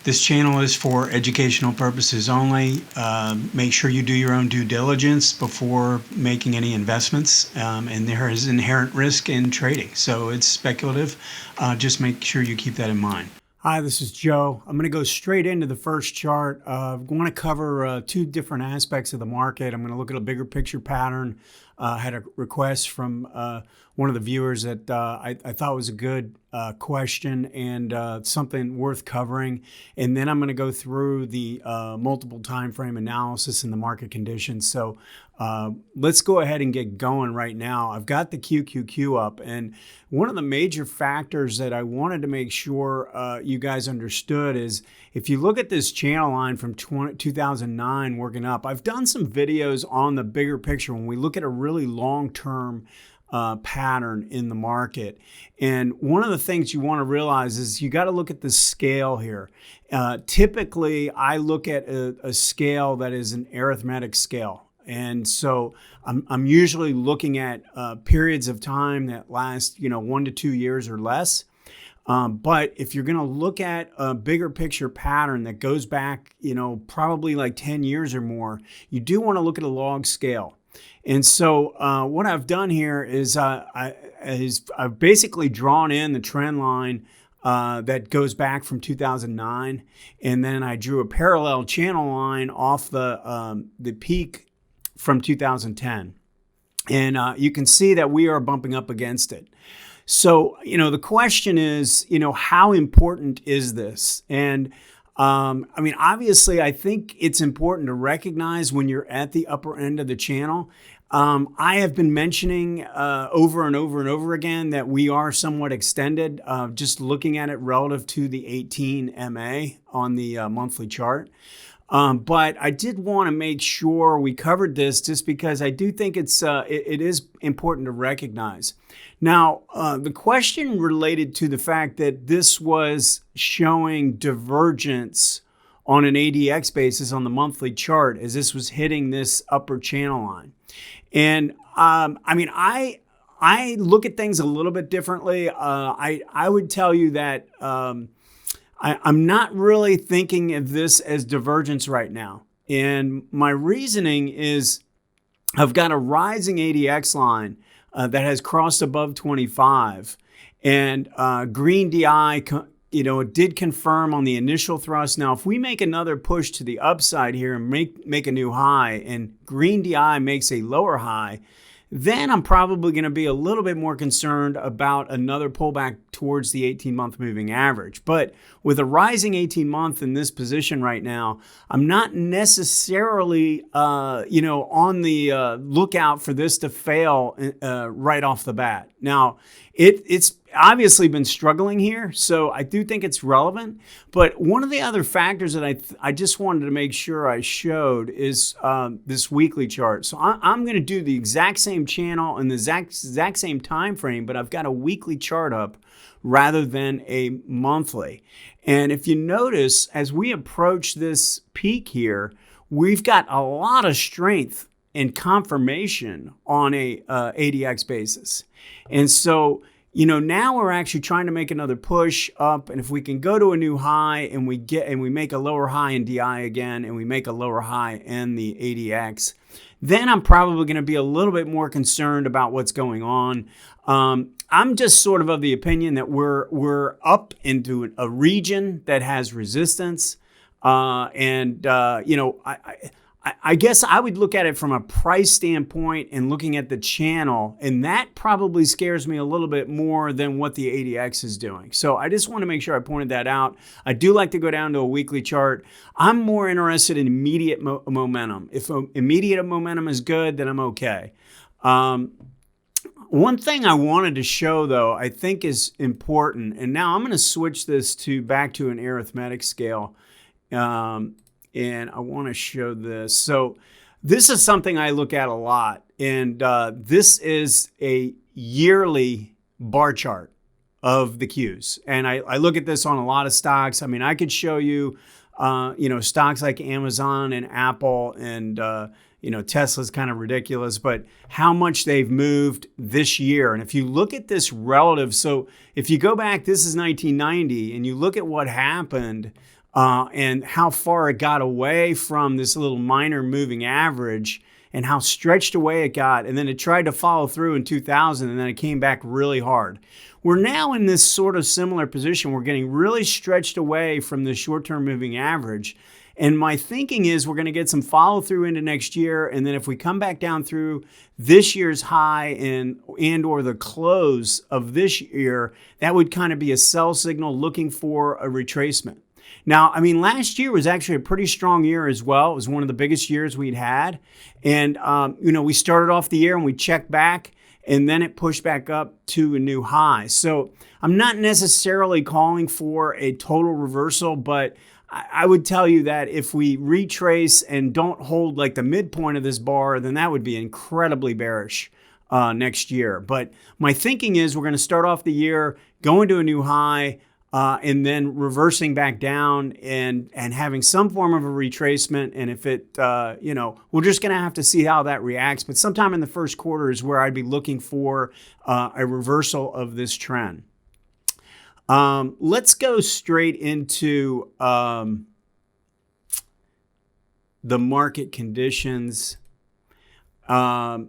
This channel is for educational purposes only. Make sure you do your own due diligence before making any investments. And there is inherent risk in trading, so it's speculative. Just make sure you keep that in mind. Hi, this is Joe. I'm going to go straight into the first chart. I want to cover two different aspects of the market. I'm going to look at a bigger picture pattern. I had a request from one of the viewers that I thought was a good question and something worth covering. And then I'm going to go through the multiple time frame analysis and the market conditions. So let's go ahead and get going right now. I've got the QQQ up, and one of the major factors that I wanted to make sure you guys understood is if you look at this channel line from 2009 working up, I've done some videos on the bigger picture when we look at a really long-term pattern in the market. And one of the things you want to realize is you got to look at the scale here. Typically, I look at a scale that is an arithmetic scale. And so I'm usually looking at periods of time that last, 1 to 2 years or less. But if you're going to look at a bigger picture pattern that goes back, probably like 10 years or more, you do want to look at a log scale. And so what I've done here is I've basically drawn in the trend line that goes back from 2009, and then I drew a parallel channel line off the peak from 2010. And you can see that we are bumping up against it. So, the question is, how important is this? And obviously, I think it's important to recognize when you're at the upper end of the channel. I have been mentioning over and over and over again that we are somewhat extended, just looking at it relative to the 18 MA on the monthly chart. But I did want to make sure we covered this just because I do think it is important to recognize. Now, the question related to the fact that this was showing divergence on an ADX basis on the monthly chart as this was hitting this upper channel line. And I look at things a little bit differently. I would tell you that I'm not really thinking of this as divergence right now. And my reasoning is I've got a rising ADX line that has crossed above 25, and green DI, it did confirm on the initial thrust. Now, if we make another push to the upside here and make a new high, and green DI makes a lower high, then I'm probably going to be a little bit more concerned about another pullback towards the 18-month moving average. But with a rising 18-month in this position right now, I'm not necessarily, on the lookout for this to fail right off the bat. Now, it's obviously been struggling here, so I do think it's relevant. But one of the other factors that I just wanted to make sure I showed is this weekly chart. So I'm going to do the exact same channel and the exact same time frame, but I've got a weekly chart up rather than a monthly. And if you notice, as we approach this peak here, we've got a lot of strength and confirmation on a ADX basis. And so, now we're actually trying to make another push up. And if we can go to a new high and we make a lower high in DI again, and we make a lower high in the ADX, then I'm probably going to be a little bit more concerned about what's going on. I'm just sort of the opinion that we're up into a region that has resistance. I guess I would look at it from a price standpoint and looking at the channel, and that probably scares me a little bit more than what the ADX is doing. So I just want to make sure I pointed that out. I do like to go down to a weekly chart. I'm more interested in immediate momentum. If immediate momentum is good, then I'm okay. One thing I wanted to show, though, I think is important, and now I'm going to switch this back to an arithmetic scale. And I want to show this. So this is something I look at a lot. And this is a yearly bar chart of the Qs. And I look at this on a lot of stocks. I could show you, stocks like Amazon and Apple and, Tesla's kind of ridiculous, but how much they've moved this year. And if you look at this relative, so if you go back, this is 1990, and you look at what happened and how far it got away from this little minor moving average and how stretched away it got. And then it tried to follow through in 2000, and then it came back really hard. We're now in this sort of similar position. We're getting really stretched away from the short-term moving average. And my thinking is we're going to get some follow through into next year. And then if we come back down through this year's high and or the close of this year, that would kind of be a sell signal looking for a retracement. Now, I mean, last year was actually a pretty strong year as well. It was one of the biggest years we'd had. And, we started off the year and we checked back, and then it pushed back up to a new high. So I'm not necessarily calling for a total reversal, but I would tell you that if we retrace and don't hold like the midpoint of this bar, then that would be incredibly bearish next year. But my thinking is we're going to start off the year going to a new high, and then reversing back down and having some form of a retracement. And if it, we're just going to have to see how that reacts. But sometime in the first quarter is where I'd be looking for a reversal of this trend. Let's go straight into the market conditions. I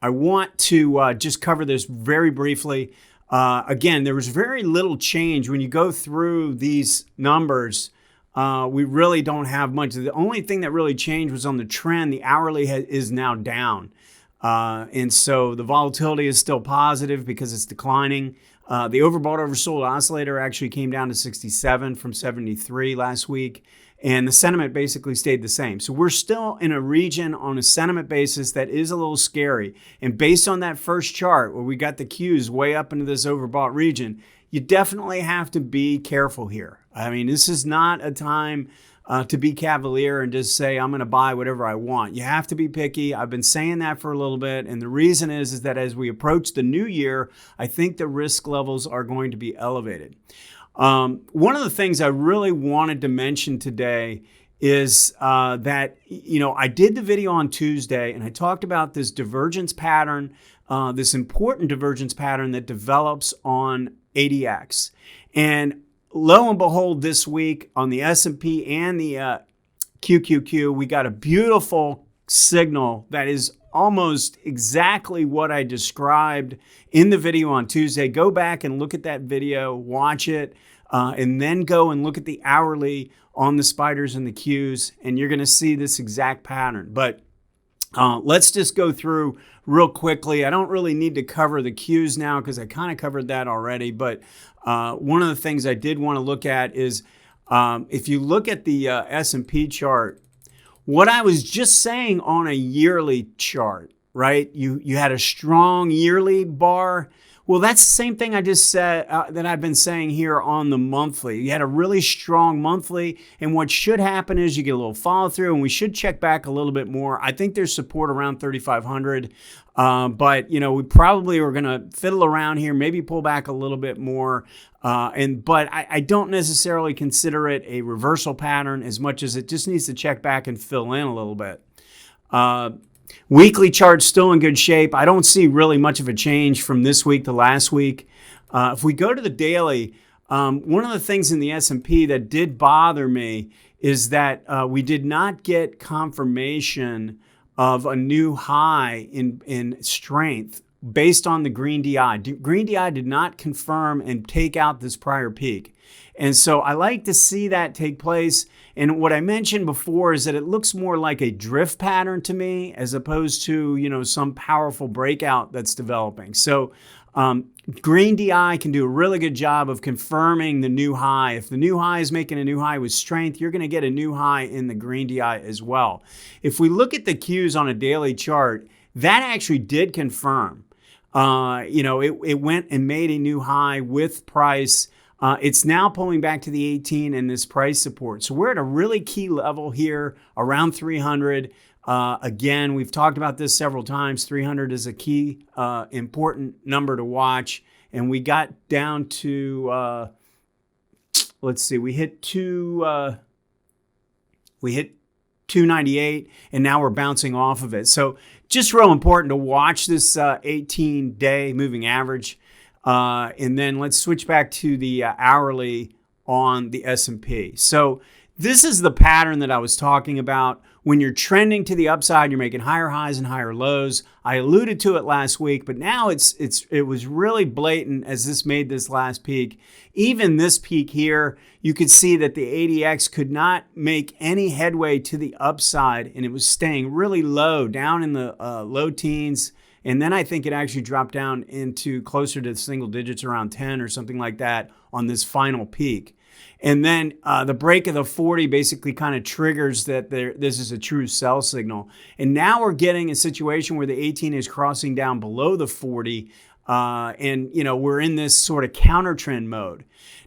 want to just cover this very briefly. Again, there was very little change when you go through these numbers. We really don't have much. The only thing that really changed was on the trend. The hourly is now down. And so the volatility is still positive because it's declining. The overbought oversold oscillator actually came down to 67 from 73 last week. And the sentiment basically stayed the same. So we're still in a region on a sentiment basis that is a little scary. And based on that first chart where we got the Qs way up into this overbought region, you definitely have to be careful here. I mean, this is not a time to be cavalier and just say, I'm going to buy whatever I want. You have to be picky. I've been saying that for a little bit. And the reason is that as we approach the new year, I think the risk levels are going to be elevated. One of the things I really wanted to mention today is that, I did the video on Tuesday and I talked about this divergence pattern, this important divergence pattern that develops on ADX. And lo and behold, this week on the S&P and the QQQ, we got a beautiful signal that is almost exactly what I described in the video on Tuesday. Go back and look at that video, watch it, and then go and look at the hourly on the spiders and the Qs, and you're going to see this exact pattern. But let's just go through real quickly. I don't really need to cover the Qs now because I kind of covered that already. But one of the things I did want to look at is if you look at the S&P chart, what I was just saying on a yearly chart, right? You had a strong yearly bar. Well, that's the same thing I just said that I've been saying here on the monthly. You had a really strong monthly, and what should happen is you get a little follow through, and we should check back a little bit more. I think there's support around 3,500, but we probably are going to fiddle around here, maybe pull back a little bit more. But I don't necessarily consider it a reversal pattern as much as it just needs to check back and fill in a little bit. Weekly chart's still in good shape. I don't see really much of a change from this week to last week. If we go to the daily, one of the things in the S&P that did bother me is that we did not get confirmation of a new high in strength based on the green DI. Green DI did not confirm and take out this prior peak. And so I like to see that take place. And what I mentioned before is that it looks more like a drift pattern to me as opposed to, some powerful breakout that's developing. So green DI can do a really good job of confirming the new high. If the new high is making a new high with strength, you're going to get a new high in the green DI as well. If we look at the Qs on a daily chart, that actually did confirm. It went and made a new high with price. It's now pulling back to the 18 and this price support. So we're at a really key level here around 300. Again, we've talked about this several times. 300 is a key, important number to watch. And we got down to, we hit 298, and now we're bouncing off of it. So just real important to watch this 18-day moving average. And then let's switch back to the hourly on the S&P. So this is the pattern that I was talking about. When you're trending to the upside, you're making higher highs and higher lows. I alluded to it last week, but now it was really blatant as this made this last peak. Even this peak here, you could see that the ADX could not make any headway to the upside, and it was staying really low, down in the low teens. And then I think it actually dropped down into closer to single digits, around 10 or something like that on this final peak. And then the break of the 40 basically kind of triggers that this is a true sell signal. And now we're getting a situation where the 18 is crossing down below the 40. And, we're in this sort of counter trend mode.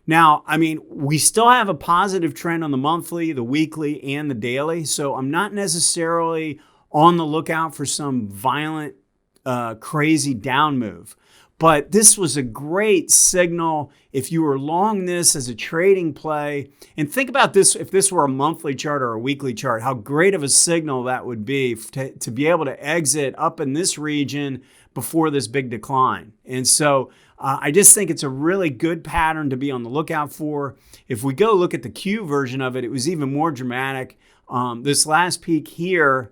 Now, I mean, we still have a positive trend on the monthly, the weekly, and the daily. So I'm not necessarily on the lookout for some violent, crazy down move. But this was a great signal if you were long this as a trading play. And think about this, if this were a monthly chart or a weekly chart, how great of a signal that would be to be able to exit up in this region before this big decline. And so I just think it's a really good pattern to be on the lookout for. If we go look at the Q version of it, it was even more dramatic. This last peak here,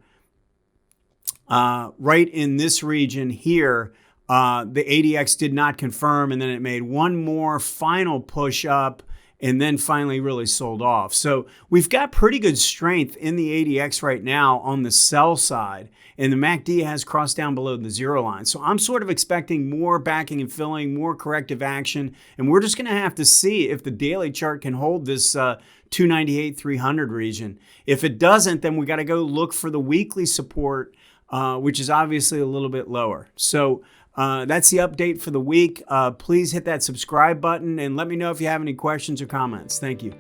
right in this region here, the ADX did not confirm, and then it made one more final push up and then finally really sold off. So we've got pretty good strength in the ADX right now on the sell side, and the MACD has crossed down below the zero line. So I'm sort of expecting more backing and filling, more corrective action, and we're just going to have to see if the daily chart can hold this 298-300 region. If it doesn't, then we got to go look for the weekly support, which is obviously a little bit lower. So that's the update for the week. Please hit that subscribe button and let me know if you have any questions or comments. Thank you.